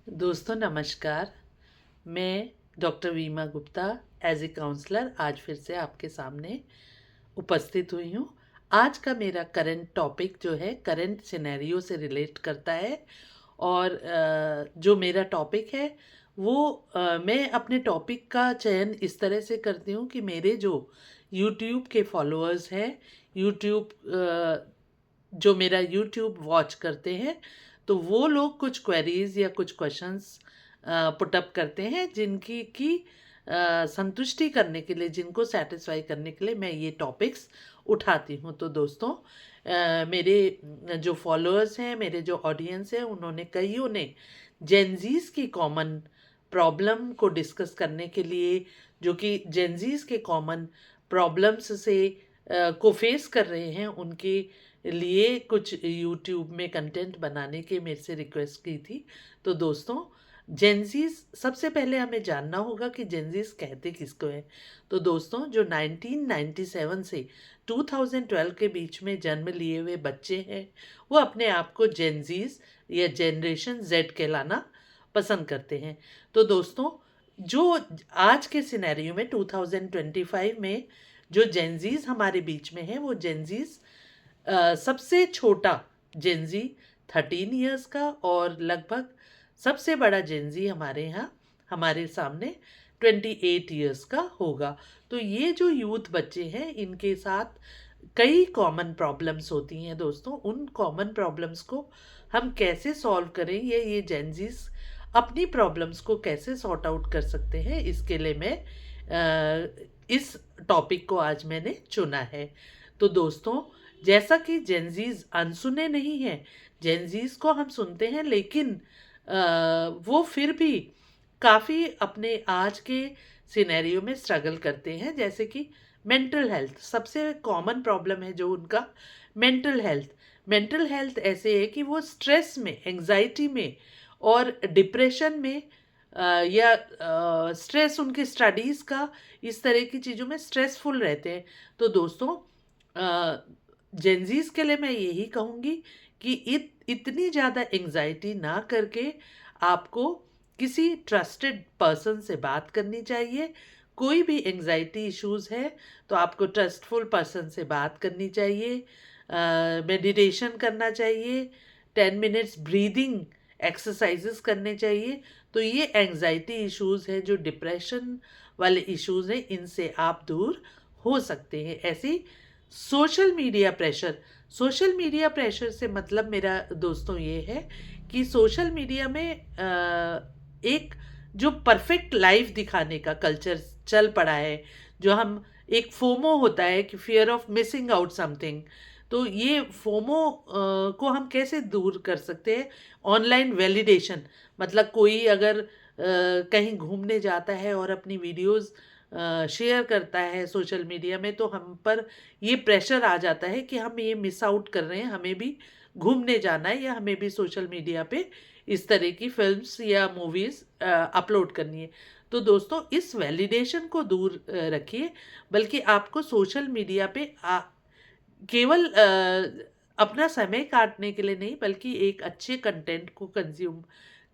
दोस्तों नमस्कार। मैं डॉक्टर वीमा गुप्ता एज ए काउंसलर आज फिर से आपके सामने उपस्थित हुई हूँ। आज का मेरा करंट टॉपिक जो है करंट सिनेरियो से रिलेट करता है। और जो मेरा टॉपिक है वो मैं अपने टॉपिक का चयन इस तरह से करती हूँ कि मेरे जो यूट्यूब के फॉलोअर्स हैं, यूट्यूब जो मेरा यूट्यूब वॉच करते हैं, तो वो लोग कुछ क्वेरीज या कुछ क्वेश्चंस पुटअप करते हैं जिनकी संतुष्टि करने के लिए, जिनको सेटिस्फाई करने के लिए मैं ये टॉपिक्स उठाती हूँ। तो दोस्तों मेरे जो फॉलोअर्स हैं, मेरे जो ऑडियंस है, उन्होंने कईयों ने जेनजीज की कॉमन प्रॉब्लम को डिस्कस करने के लिए, जो कि जेनजीज के कॉमन प्रॉब्लम्स से को फेस कर रहे हैं, उनके लिए कुछ यूट्यूब में कंटेंट बनाने के मेरे से रिक्वेस्ट की थी। तो दोस्तों जेनजीज, सबसे पहले हमें जानना होगा कि जेनजीज कहते किसको है। तो दोस्तों जो 1997 से 2012 के बीच में जन्म लिए हुए बच्चे हैं, वो अपने आप को जेनजीज या जनरेशन जेड कहलाना पसंद करते हैं। तो दोस्तों जो आज के सिनेरियो में 2025 में जो जेनजीज हमारे बीच में है, वो जेनजीज सबसे छोटा जेनजी 13 इयर्स का और लगभग सबसे बड़ा जेनजी हमारे यहाँ हमारे सामने 28 इयर्स का होगा। तो ये जो यूथ बच्चे हैं, इनके साथ कई कॉमन प्रॉब्लम्स होती हैं। दोस्तों उन कॉमन प्रॉब्लम्स को हम कैसे सॉल्व करें, ये जेनजीज अपनी प्रॉब्लम्स को कैसे सॉर्ट आउट कर सकते हैं, इसके लिए मैं इस टॉपिक को आज मैंने चुना है। तो दोस्तों जैसा कि जेनजीज अनसुने नहीं हैं, जेनजीज को हम सुनते हैं, लेकिन वो फिर भी काफ़ी अपने आज के सिनेरियो में स्ट्रगल करते हैं। जैसे कि मेंटल हेल्थ सबसे कॉमन प्रॉब्लम है जो उनका, मेंटल हेल्थ ऐसे है कि वो स्ट्रेस में, एंजाइटी में और डिप्रेशन में या स्ट्रेस उनकी स्टडीज़ का, इस तरह की चीज़ों में स्ट्रेसफुल रहते हैं। तो दोस्तों जेनजीज के लिए मैं यही कहूँगी कि इतनी ज़्यादा एंजाइटी ना करके आपको किसी ट्रस्टेड पर्सन से बात करनी चाहिए। कोई भी एंजाइटी इश्यूज है तो आपको ट्रस्टफुल पर्सन से बात करनी चाहिए, मेडिटेशन करना चाहिए, 10 मिनट्स ब्रीदिंग एक्सरसाइजेस करने चाहिए। तो ये एंजाइटी इश्यूज है, जो डिप्रेशन वाले इश्यूज हैं, इनसे आप दूर हो सकते हैं। ऐसी सोशल मीडिया प्रेशर से मतलब मेरा दोस्तों ये है कि सोशल मीडिया में एक जो परफेक्ट लाइफ दिखाने का कल्चर चल पड़ा है, जो हम, एक फोमो होता है कि fear of missing out something. तो ये फोमो को हम कैसे दूर कर सकते हैं? ऑनलाइन वैलिडेशन, मतलब कोई अगर कहीं घूमने जाता है और अपनी वीडियोस शेयर करता है सोशल मीडिया में, तो हम पर ये प्रेशर आ जाता है कि हम ये मिस आउट कर रहे हैं, हमें भी घूमने जाना है या हमें भी सोशल मीडिया पे इस तरह की फिल्म्स या मूवीज़ अपलोड करनी है। तो दोस्तों इस वैलिडेशन को दूर रखिए, बल्कि आपको सोशल मीडिया पे केवल अपना समय काटने के लिए नहीं, बल्कि एक अच्छे कंटेंट को कंज्यूम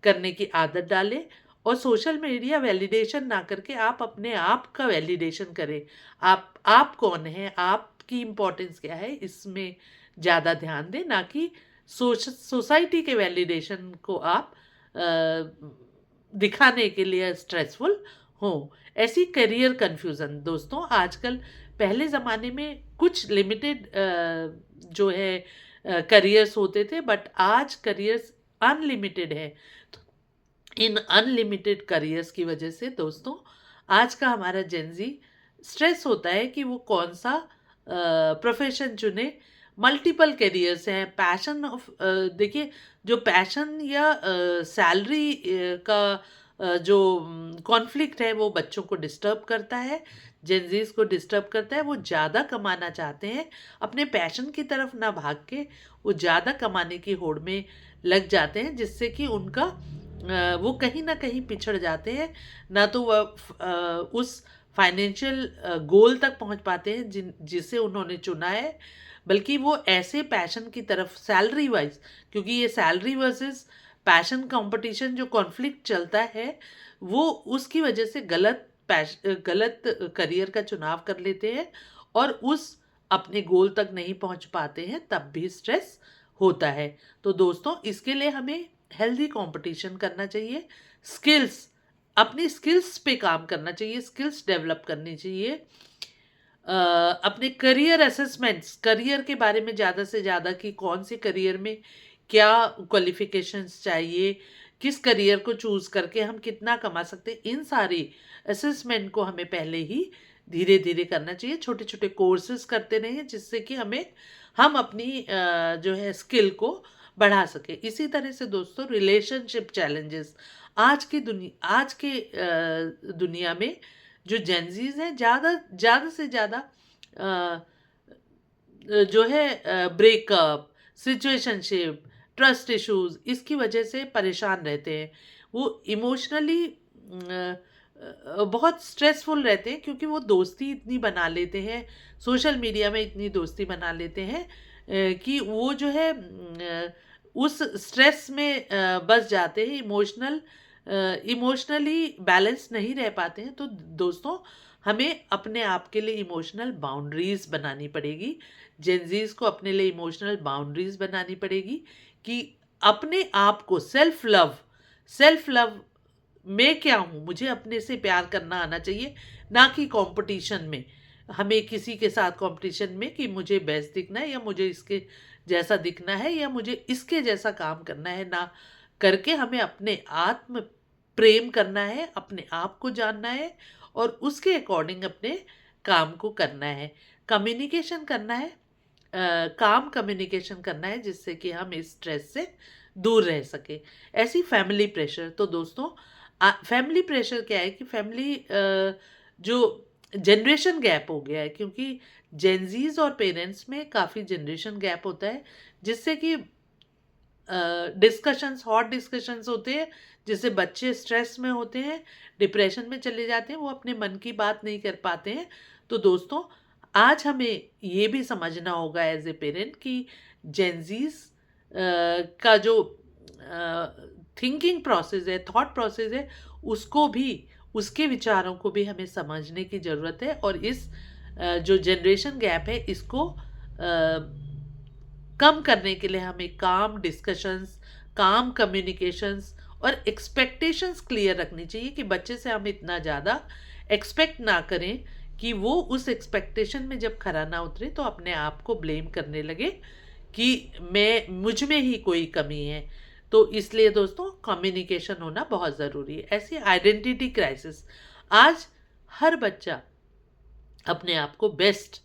करने की आदत डालें। और सोशल मीडिया वैलिडेशन ना करके आप अपने आप का वैलिडेशन करें। आप कौन हैं, आपकी इम्पोर्टेंस क्या है, इसमें ज़्यादा ध्यान दें, ना कि सोसाइटी के वैलिडेशन को आप दिखाने के लिए स्ट्रेसफुल हो। ऐसी करियर कन्फ्यूज़न दोस्तों आजकल, पहले ज़माने में कुछ लिमिटेड जो है करियर्स होते थे, बट आज करियर्स अनलिमिटेड है। तो इन अनलिमिटेड करियर्स की वजह से दोस्तों आज का हमारा जेनजी स्ट्रेस होता है कि वो कौन सा प्रोफेशन चुने। मल्टीपल करियर्स हैं, पैशन ऑफ, देखिए जो पैशन या सैलरी का जो कॉन्फ्लिक्ट है, वो बच्चों को डिस्टर्ब करता है, जेनजीज को डिस्टर्ब करता है। वो ज़्यादा कमाना चाहते हैं, अपने पैशन की तरफ ना भाग के वो ज़्यादा कमाने की होड़ में लग जाते हैं, जिससे कि उनका वो कहीं ना कहीं पिछड़ जाते हैं। ना तो वह उस फाइनेंशियल गोल तक पहुंच पाते हैं जिसे उन्होंने चुना है, बल्कि वो ऐसे पैशन की तरफ सैलरी वाइज, क्योंकि ये सैलरी वर्सेस पैशन कंपटीशन जो कॉन्फ्लिक्ट चलता है वो उसकी वजह से गलत करियर का चुनाव कर लेते हैं और उस अपने गोल तक नहीं पहुंच पाते हैं, तब भी स्ट्रेस होता है। तो दोस्तों, इसके लिए हमें हेल्दी कंपटीशन करना चाहिए, अपनी स्किल्स पे काम करना चाहिए, स्किल्स डेवलप करनी चाहिए, अपने करियर असेसमेंट्स, करियर के बारे में ज़्यादा से ज़्यादा कि कौन से करियर में क्या क्वालिफिकेशंस चाहिए, किस करियर को चूज़ करके हम कितना कमा सकते हैं, इन सारी असेसमेंट को हमें पहले ही धीरे धीरे करना चाहिए। छोटे छोटे कोर्सेज करते रहें जिससे कि हम अपनी जो है स्किल को बढ़ा सके। इसी तरह से दोस्तों, रिलेशनशिप चैलेंजेस आज के दुनिया में जो जेंजीज हैं, ज़्यादा से ज़्यादा जो है ब्रेकअप, सिचुएशनशिप, ट्रस्ट इश्यूज, इसकी वजह से परेशान रहते हैं। वो इमोशनली बहुत स्ट्रेसफुल रहते हैं क्योंकि वो दोस्ती इतनी बना लेते हैं, सोशल मीडिया में इतनी दोस्ती बना लेते हैं कि वो जो है उस स्ट्रेस में बस जाते हैं, इमोशनली बैलेंस नहीं रह पाते हैं। तो दोस्तों, हमें अपने आप के लिए इमोशनल बाउंड्रीज बनानी पड़ेगी। जेंजीज को अपने लिए इमोशनल बाउंड्रीज बनानी पड़ेगी कि अपने आप को सेल्फ लव मैं क्या हूँ, मुझे अपने से प्यार करना आना चाहिए, ना कि कंपटीशन में। हमें किसी के साथ कंपटीशन में कि मुझे बेस्ट दिखना है या मुझे इसके जैसा दिखना है या मुझे इसके जैसा काम करना है, ना करके हमें अपने आत्म प्रेम करना है, अपने आप को जानना है और उसके अकॉर्डिंग अपने काम को करना है। कम्युनिकेशन करना है, काम कम्युनिकेशन करना है जिससे कि हम इस स्ट्रेस से दूर रह सके। ऐसी फैमिली प्रेशर, तो दोस्तों फैमिली प्रेशर क्या है कि फैमिली जो जनरेशन गैप हो गया है, क्योंकि जेंजीज और पेरेंट्स में काफ़ी जनरेशन गैप होता है जिससे कि हॉट डिस्कशंस होते हैं जिससे बच्चे स्ट्रेस में होते हैं, डिप्रेशन में चले जाते हैं, वो अपने मन की बात नहीं कर पाते हैं। तो दोस्तों, आज हमें ये भी समझना होगा एज ए पेरेंट कि जेंजीज का जो थिंकिंग प्रोसेस है, थॉट प्रोसेस है, उसके विचारों को भी हमें समझने की ज़रूरत है। और इस जो जनरेशन गैप है इसको कम करने के लिए हमें काम डिस्कशंस, काम कम्युनिकेशंस और एक्सपेक्टेशंस क्लियर रखनी चाहिए कि बच्चे से हम इतना ज़्यादा एक्सपेक्ट ना करें कि वो उस एक्सपेक्टेशन में जब खरा ना उतरे तो अपने आप को ब्लेम करने लगे कि मुझ में ही कोई कमी है। तो इसलिए दोस्तों, कम्युनिकेशन होना बहुत ज़रूरी है। ऐसी आइडेंटिटी क्राइसिस, आज हर बच्चा अपने आप को बेस्ट,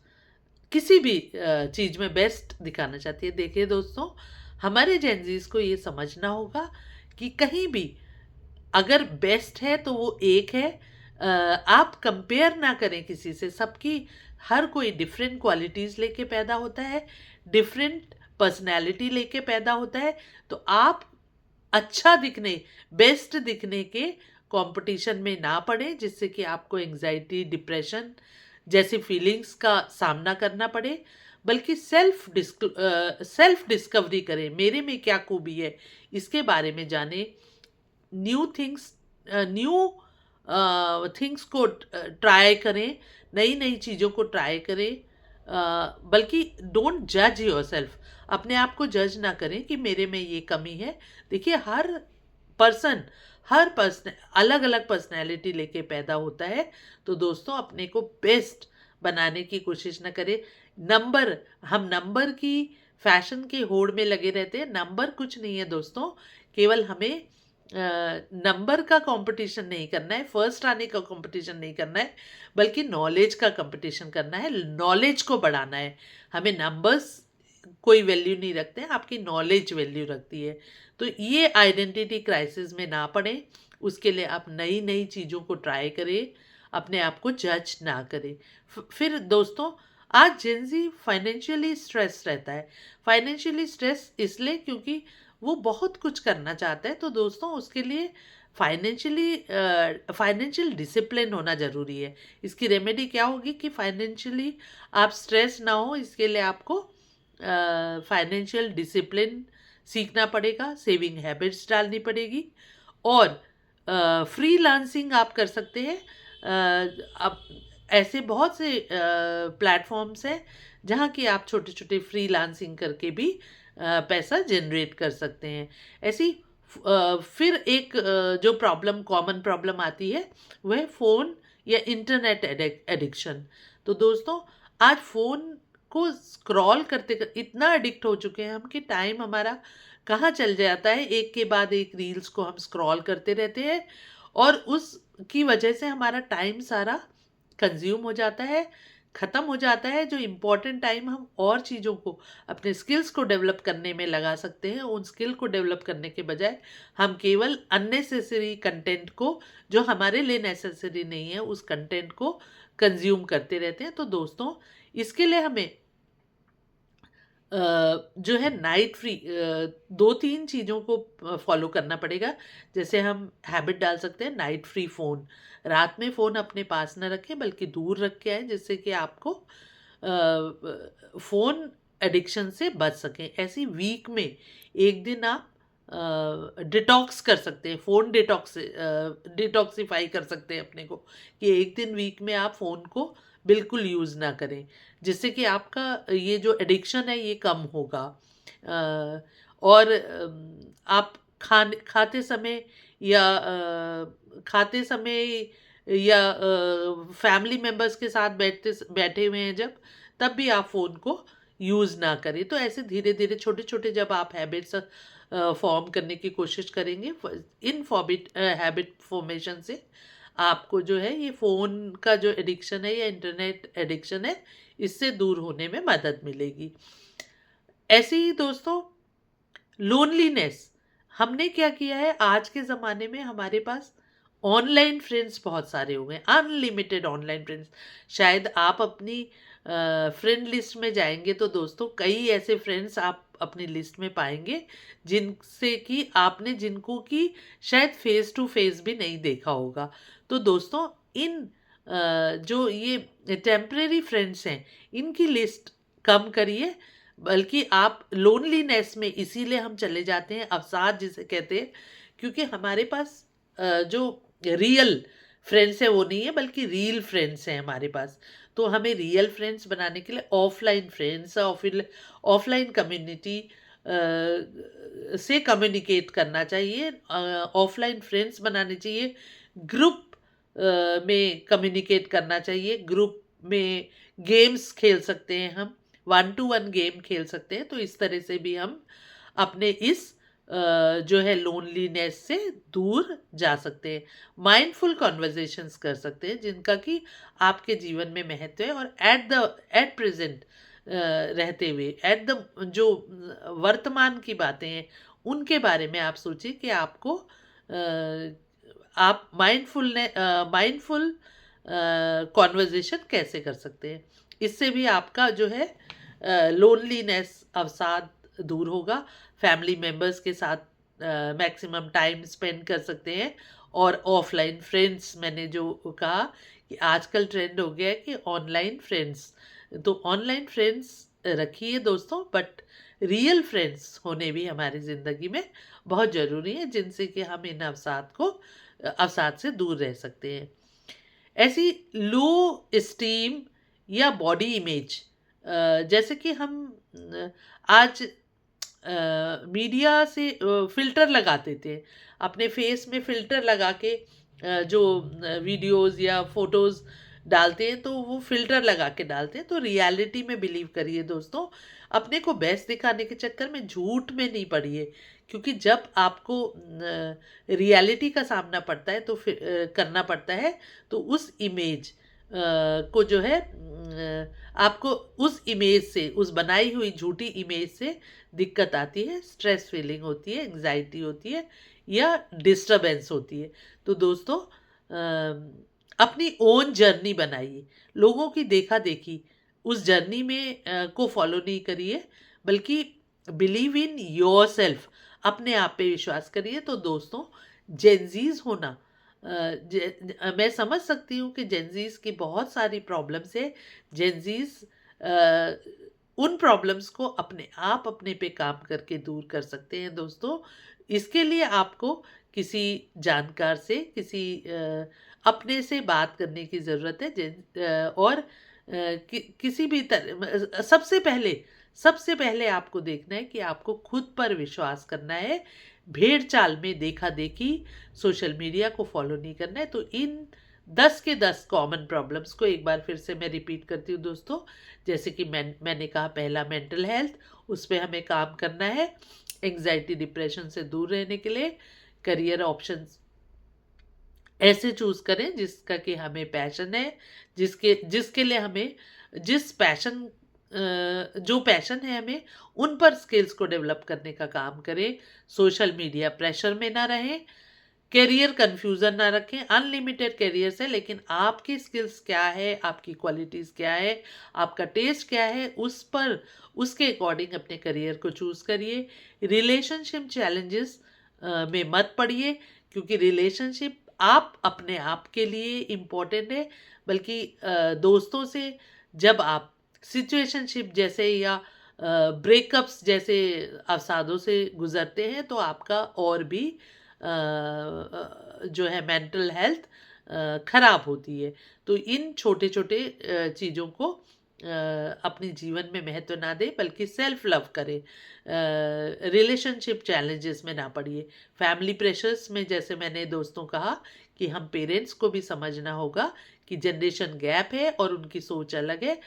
किसी भी चीज़ में बेस्ट दिखाना चाहती है। देखिए दोस्तों, हमारे जेंजीज को ये समझना होगा कि कहीं भी अगर बेस्ट है तो वो एक है। आप कंपेयर ना करें किसी से। हर कोई डिफरेंट क्वालिटीज़ लेके पैदा होता है, डिफरेंट पर्सनैलिटी लेके पैदा होता है। तो आप अच्छा दिखने, बेस्ट दिखने के कंपटीशन में ना पड़े जिससे कि आपको एंजाइटी, डिप्रेशन जैसी फीलिंग्स का सामना करना पड़े, बल्कि सेल्फ डिस्कवरी करें। मेरे में क्या खूबी है, इसके बारे में जानें, न्यू थिंग्स को ट्राई करें, नई नई चीज़ों को ट्राई करें, बल्कि डोंट जज योरसेल्फ। अपने आप को जज ना करें कि मेरे में ये कमी है। देखिए, हर पर्सन अलग अलग पर्सनैलिटी लेके पैदा होता है। तो दोस्तों, अपने को बेस्ट बनाने की कोशिश ना करें। हम नंबर की फैशन की होड़ में लगे रहते हैं। नंबर कुछ नहीं है दोस्तों, केवल हमें नंबर का कंपटीशन नहीं करना है, फर्स्ट आने का कंपटीशन नहीं करना है, बल्कि नॉलेज का कंपटीशन करना है, नॉलेज को बढ़ाना है। हमें नंबर्स कोई वैल्यू नहीं रखते हैं, आपकी नॉलेज वैल्यू रखती है। तो ये आइडेंटिटी क्राइसिस में ना पड़े, उसके लिए आप नई नई चीज़ों को ट्राई करें, अपने आप को जज ना करें। फिर दोस्तों, आज जेंजी फाइनेंशियली स्ट्रेस रहता है। फाइनेंशियली स्ट्रेस इसलिए क्योंकि वो बहुत कुछ करना चाहता है। तो दोस्तों, उसके लिए फाइनेंशियल डिसिप्लिन होना ज़रूरी है। इसकी रेमेडी क्या होगी कि फाइनेंशियली आप स्ट्रेस ना हो, इसके लिए आपको फाइनेंशियल डिसिप्लिन सीखना पड़ेगा, सेविंग हैबिट्स डालनी पड़ेगी और फ्रीलांसिंग आप कर सकते हैं। अब ऐसे बहुत से प्लेटफॉर्म्स हैं जहाँ की आप छोटे छोटे फ्रीलांसिंग करके भी पैसा जनरेट कर सकते हैं। ऐसी फिर एक जो प्रॉब्लम, कॉमन प्रॉब्लम आती है वह है फ़ोन या इंटरनेट एडिक्शन। तो दोस्तों, आज फ़ोन को स्क्रॉल करते इतना एडिक्ट हो चुके हैं हम कि टाइम हमारा कहाँ चल जाता है, एक के बाद एक रील्स को हम स्क्रॉल करते रहते हैं और उसकी वजह से हमारा टाइम सारा कंज्यूम हो जाता है, ख़त्म हो जाता है। जो इम्पोर्टेंट टाइम हम और चीज़ों को, अपने स्किल्स को डेवलप करने में लगा सकते हैं, उन स्किल को डेवलप करने के बजाय हम केवल अननेसेसरी कंटेंट को, जो हमारे लिए नेसेसरी नहीं है, उस कंटेंट को कंज्यूम करते रहते हैं। तो दोस्तों, इसके लिए हमें जो है नाइट फ्री 2-3 चीज़ों को फॉलो करना पड़ेगा। जैसे हम हैबिट डाल सकते हैं नाइट फ्री फ़ोन। रात में फ़ोन अपने पास ना रखें बल्कि दूर रख के आएँ, जिससे कि आपको फ़ोन एडिक्शन से बच सकें। ऐसी वीक में 1 दिन आप डिटॉक्स कर सकते हैं, फ़ोन डिटॉक्सिफ़ाई कर सकते हैं अपने को, कि 1 दिन वीक में आप फ़ोन को बिल्कुल यूज़ ना करें, जिससे कि आपका ये जो एडिक्शन है ये कम होगा। और आप खाते समय या फैमिली मेंबर्स के साथ बैठे हुए हैं जब, तब भी आप फ़ोन को यूज़ ना करें। तो ऐसे धीरे-धीरे छोटे-छोटे जब आप हैबिट्स फॉर्म करने की कोशिश करेंगे, इन हैबिट फॉर्मेशन से आपको जो है ये फ़ोन का जो एडिक्शन है या इंटरनेट एडिक्शन है, इससे दूर होने में मदद मिलेगी। ऐसे ही दोस्तों, लोनलीनेस, हमने क्या किया है, आज के ज़माने में हमारे पास ऑनलाइन फ्रेंड्स बहुत सारे हो गए, अनलिमिटेड ऑनलाइन फ्रेंड्स। शायद आप अपनी फ्रेंड लिस्ट में जाएंगे तो दोस्तों कई ऐसे फ्रेंड्स आप अपनी लिस्ट में पाएंगे जिनसे कि आपने जिनको कि शायद फेस टू फेस भी नहीं देखा होगा। तो दोस्तों, इन जो ये टेम्परेरी फ्रेंड्स हैं, इनकी लिस्ट कम करिए। बल्कि आप लोनलीनेस में इसीलिए हम चले जाते हैं, अवसाद जिसे कहते हैं, क्योंकि हमारे पास जो रियल फ्रेंड्स है वो नहीं है, बल्कि रील फ्रेंड्स हैं हमारे पास। तो हमें रियल फ्रेंड्स बनाने के लिए ऑफलाइन फ्रेंड्स और फिर ऑफलाइन कम्युनिटी से कम्युनिकेट करना चाहिए, ऑफलाइन फ्रेंड्स बनाने चाहिए, ग्रुप में कम्युनिकेट करना चाहिए, ग्रुप में गेम्स खेल सकते हैं, हम 1-to-1 गेम खेल सकते हैं। तो इस तरह से भी हम अपने इस जो है लोनलीनेस से दूर जा सकते हैं। माइंडफुल कॉन्वर्जेशंस कर सकते हैं जिनका कि आपके जीवन में महत्व है, और एट प्रेजेंट रहते हुए, एट द जो वर्तमान की बातें हैं उनके बारे में आप सोचिए कि आपको आप माइंडफुल कॉन्वर्जेशन कैसे कर सकते हैं। इससे भी आपका जो है लोनलीनेस, अवसाद दूर होगा। फैमिली मेंबर्स के साथ मैक्सिमम टाइम स्पेंड कर सकते हैं। और ऑफलाइन फ्रेंड्स, मैंने जो कहा कि आजकल ट्रेंड हो गया है कि ऑनलाइन फ्रेंड्स, तो ऑनलाइन फ्रेंड्स रखिए दोस्तों, बट रियल फ्रेंड्स होने भी हमारी ज़िंदगी में बहुत ज़रूरी है, जिनसे कि हम इन अवसाद से दूर रह सकते हैं। ऐसी लो स्टीम या बॉडी इमेज, जैसे कि हम आज मीडिया से फ़िल्टर लगाते थे, अपने फेस में फ़िल्टर लगा के जो वीडियोज़ या फ़ोटोज़ डालते हैं, तो वो फ़िल्टर लगा के डालते हैं। तो रियलिटी में बिलीव करिए दोस्तों, अपने को बेस्ट दिखाने के चक्कर में झूठ में नहीं पड़िए, क्योंकि जब आपको रियलिटी का सामना पड़ता है तो फिर करना पड़ता है, तो उस इमेज को जो है आपको उस इमेज से, उस बनाई हुई झूठी इमेज से दिक्कत आती है, स्ट्रेस फीलिंग होती है, एंग्जाइटी होती है या डिस्टरबेंस होती है। तो दोस्तों, अपनी ओन जर्नी बनाइए, लोगों की देखा देखी उस जर्नी में को फॉलो नहीं करिए, बल्कि बिलीव इन योर सेल्फ, अपने आप पे विश्वास करिए। तो दोस्तों, जेनजीज होना, मैं समझ सकती हूँ कि जेनजीज की बहुत सारी प्रॉब्लम्स है। जेनजीज उन प्रॉब्लम्स को अपने आप अपने पे काम करके दूर कर सकते हैं दोस्तों। इसके लिए आपको किसी जानकार से, किसी अपने से बात करने की ज़रूरत है। और किसी भी तरह सबसे पहले आपको देखना है कि आपको खुद पर विश्वास करना है। भेड़ चाल में देखा देखी सोशल मीडिया को फॉलो नहीं करना है। तो इन 10 के 10 कॉमन प्रॉब्लम्स को एक बार फिर से मैं रिपीट करती हूँ दोस्तों। जैसे कि मैंने कहा, पहला मेंटल हेल्थ, उस पे हमें काम करना है। एंग्जाइटी डिप्रेशन से दूर रहने के लिए करियर ऑप्शंस ऐसे चूज करें जिसका कि हमें पैशन है, जिसके जिसके लिए हमें जिस पैशन जो पैशन है हमें उन पर स्किल्स को डेवलप करने का काम करें। सोशल मीडिया प्रेशर में ना रहें, करियर कंफ्यूजन ना रखें। अनलिमिटेड करियर्स है, लेकिन आपकी स्किल्स क्या है, आपकी क्वालिटीज क्या है, आपका टेस्ट क्या है, उसके अकॉर्डिंग अपने करियर को चूज करिए। रिलेशनशिप चैलेंजेस में मत पड़िए, क्योंकि रिलेशनशिप आप अपने आप के लिए इम्पोर्टेंट है, बल्कि दोस्तों से जब आप सिचुएशनशिप जैसे या ब्रेकअप्स जैसे अवसादों से गुजरते हैं तो आपका और भी जो है मेंटल हेल्थ खराब होती है। तो इन छोटे छोटे चीज़ों को अपने जीवन में महत्व ना दें, बल्कि सेल्फ लव करें। रिलेशनशिप चैलेंजेस में ना पड़िए। फैमिली प्रेशर्स में, जैसे मैंने दोस्तों कहा कि हम पेरेंट्स को भी समझना होगा कि जनरेशन गैप है और उनकी सोच अलग है।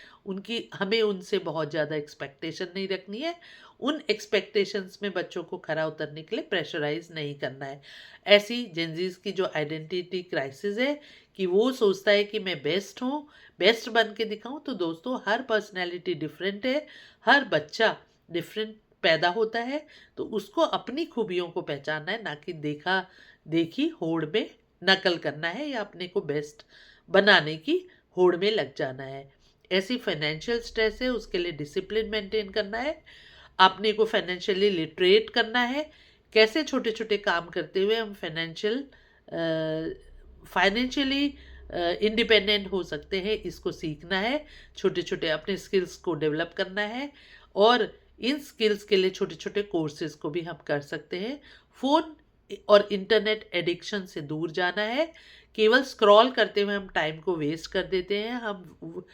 हमें उनसे बहुत ज़्यादा एक्सपेक्टेशन नहीं रखनी है। उन एक्सपेक्टेशंस में बच्चों को खरा उतरने के लिए प्रेशराइज नहीं करना है। ऐसी जेनजीज की जो आइडेंटिटी क्राइसिस है कि वो सोचता है कि मैं बेस्ट हूँ, बेस्ट बन के दिखाऊं। तो दोस्तों, हर पर्सनैलिटी डिफरेंट है, हर बच्चा डिफरेंट पैदा होता है। तो उसको अपनी खूबियों को पहचानना है, ना कि देखा देखी होड़ में नकल करना है या अपने को बेस्ट बनाने की होड़ में लग जाना है। ऐसी फाइनेंशियल स्ट्रेस है, उसके लिए डिसिप्लिन मेंटेन करना है, अपने को फाइनेंशियली लिटरेट करना है। कैसे छोटे छोटे काम करते हुए हम फाइनेंशियली इंडिपेंडेंट हो सकते हैं, इसको सीखना है। छोटे छोटे अपने स्किल्स को डेवलप करना है, और इन स्किल्स के लिए छोटे छोटे कोर्सेज को भी हम कर सकते हैं। फ़ोन और इंटरनेट एडिक्शन से दूर जाना है। केवल स्क्रॉल करते हुए हम टाइम को वेस्ट कर देते हैं। हम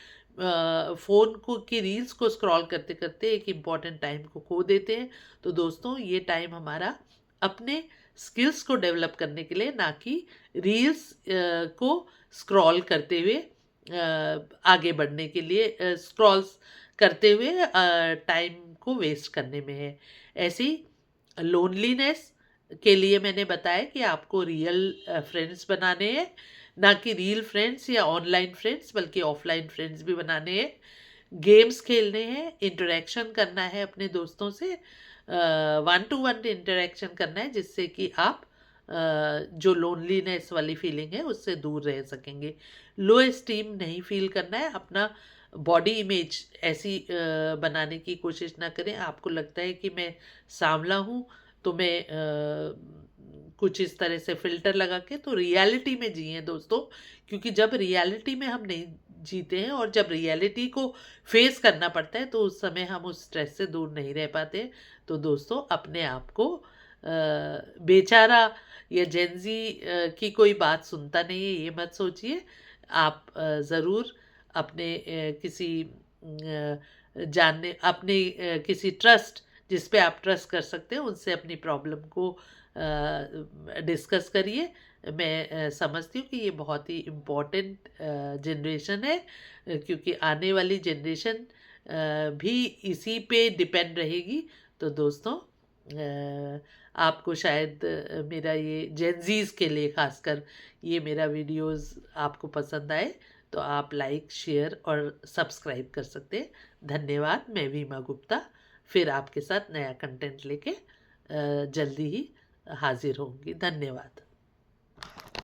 फ़ोन को की रील्स को स्क्रॉल करते करते एक इम्पॉर्टेंट टाइम को खो देते हैं। तो दोस्तों, ये टाइम हमारा अपने स्किल्स को डेवलप करने के लिए, ना कि रील्स को स्क्रॉल करते हुए आगे बढ़ने के लिए, स्क्रॉल्स करते हुए टाइम को वेस्ट करने में है। ऐसी लोनलीनेस के लिए मैंने बताया कि आपको रियल फ्रेंड्स बनाने हैं, ना कि रील फ्रेंड्स या ऑनलाइन फ्रेंड्स, बल्कि ऑफलाइन फ्रेंड्स भी बनाने हैं। गेम्स खेलने हैं, इंटरेक्शन करना है अपने दोस्तों से, वन टू वन इंटरेक्शन करना है, जिससे कि आप जो लोनलीनेस वाली फीलिंग है उससे दूर रह सकेंगे। लो एस्टीम नहीं फील करना है। अपना बॉडी इमेज ऐसी बनाने की कोशिश ना करें। आपको लगता है कि मैं सांवला हूँ तो मैं कुछ इस तरह से फिल्टर लगा के, तो रियलिटी में जिए दोस्तों। क्योंकि जब रियलिटी में हम नहीं जीते हैं और जब रियलिटी को फेस करना पड़ता है, तो उस समय हम उस स्ट्रेस से दूर नहीं रह पाते। तो दोस्तों, अपने आप को बेचारा या जेंजी की कोई बात सुनता नहीं है, ये मत सोचिए। आप ज़रूर अपने किसी किसी ट्रस्ट, जिस पे आप ट्रस्ट कर सकते हैं, उनसे अपनी प्रॉब्लम को डिस्कस करिए। मैं समझती हूँ कि ये बहुत ही इम्पोर्टेंट जनरेशन है, क्योंकि आने वाली जनरेशन भी इसी पे डिपेंड रहेगी। तो दोस्तों, आपको शायद मेरा ये जेनजीज़ के लिए खासकर ये मेरा वीडियोस आपको पसंद आए, तो आप लाइक, शेयर और सब्सक्राइब कर सकते हैं। धन्यवाद। मैं वीमा गुप्ता फिर आपके साथ नया कंटेंट लेके जल्दी ही हाजिर होंगी। धन्यवाद।